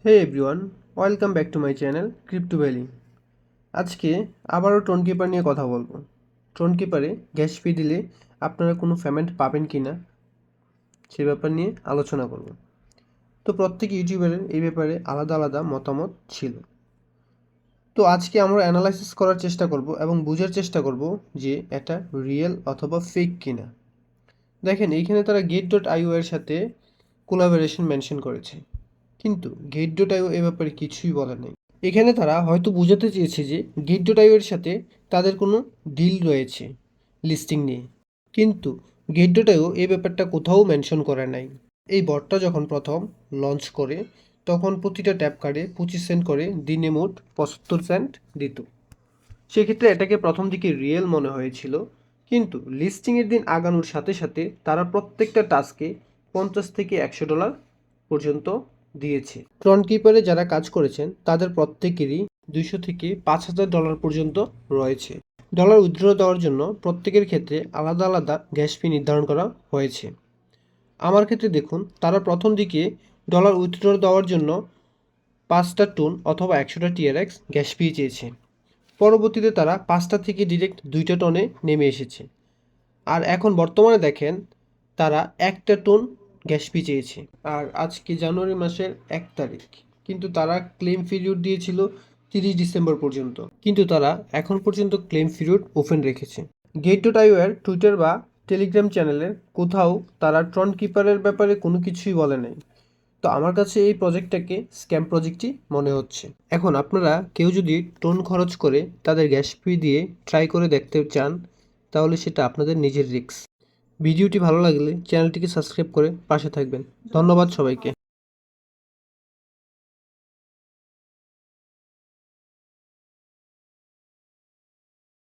Hey everyone, welcome back to my channel crypto valley. আজকে আবারও tone keeper নিয়ে কথা বলবো। টোন কিপারে গ্যাস ফি দিলে আপনারা কোনো পেমেন্ট পাবেন কি না সে ব্যাপার নিয়ে আলোচনা করব। তো প্রত্যেক ইউটিউবারের এই ব্যাপারে আলাদা আলাদা মতামত ছিল। তো আজকে আমরা অ্যানালাইসিস করার চেষ্টা করব এবং বোঝার চেষ্টা করব যে এটা রিয়েল অথবা ফেক কিনা। দেখেন এইখানে তারা গেট.io এর সাথে কোলাবোরেশন মেনশন করেছে, কিন্তু গেট.io এ ব্যাপারে কিছুই বলে নাই। এখানে তারা হয়তো বোঝাতে চেয়েছে যে গেট.io এর সাথে তাদের কোনো ডিল রয়েছে লিস্টিং নিয়ে, কিন্তু গেট.io এই ব্যাপারটা কোথাও মেনশন করে নাই। এই বটটা যখন প্রথম লঞ্চ করে তখন প্রতিটা ট্যাপ কার্ডে 25 সেন্ট করে দিনে মোট 75 সেন্ট দিত। সেক্ষেত্রে এটাকে প্রথম দিকে রিয়েল মনে হয়েছিল, কিন্তু লিস্টিংয়ের দিন আগানোর সাথে সাথে তারা প্রত্যেকটা টাস্কে $50 থেকে $100 পর্যন্ত দিয়েছে। ট্রন কিপারে যারা কাজ করেছেন তাদের প্রত্যেকেরই $200 থেকে $5,000 পর্যন্ত রয়েছে। ডলার উইথড্র দেওয়ার জন্য প্রত্যেকের ক্ষেত্রে আলাদা আলাদা গ্যাস ফি নির্ধারণ করা হয়েছে। আমার ক্ষেত্রে দেখুন, তারা প্রথম দিকে ডলার উইথড্র দেওয়ার জন্য 5টা টোন অথবা 100টা TRX গ্যাস ফি চেয়েছে। পরবর্তীতে তারা 5টা থেকে ডিরেক্ট 2টা টনে নেমে এসেছে। আর এখন বর্তমানে দেখেন তারা 1টা টোন গ্যাস ফি চেয়েছে। আর আজকে জানুয়ারি মাসের 1 তারিখ, কিন্তু তারা ক্লেম পিরিয়ড দিয়েছিল 30 ডিসেম্বর পর্যন্ত, কিন্তু তারা এখন পর্যন্ত ক্লেম পিরিয়ড ওপেন রেখেছে। গেট.io এর টুইটার বা টেলিগ্রাম চ্যানেলের কোথাও তারা ট্রন কিপারের ব্যাপারে কোনো কিছুই বলে নাই। তো আমার কাছে এই প্রজেক্টটাকে স্ক্যাম প্রজেক্টই মনে হচ্ছে। এখন আপনারা কেউ যদি টোন খরচ করে তাদের গ্যাস ফি দিয়ে ট্রাই করে দেখতে চান, তাহলে সেটা আপনাদের নিজের রিস্ক। ভিডিওটি ভালো লাগলে চ্যানেলটিকে সাবস্ক্রাইব করে পাশে থাকবেন। ধন্যবাদ সবাইকে।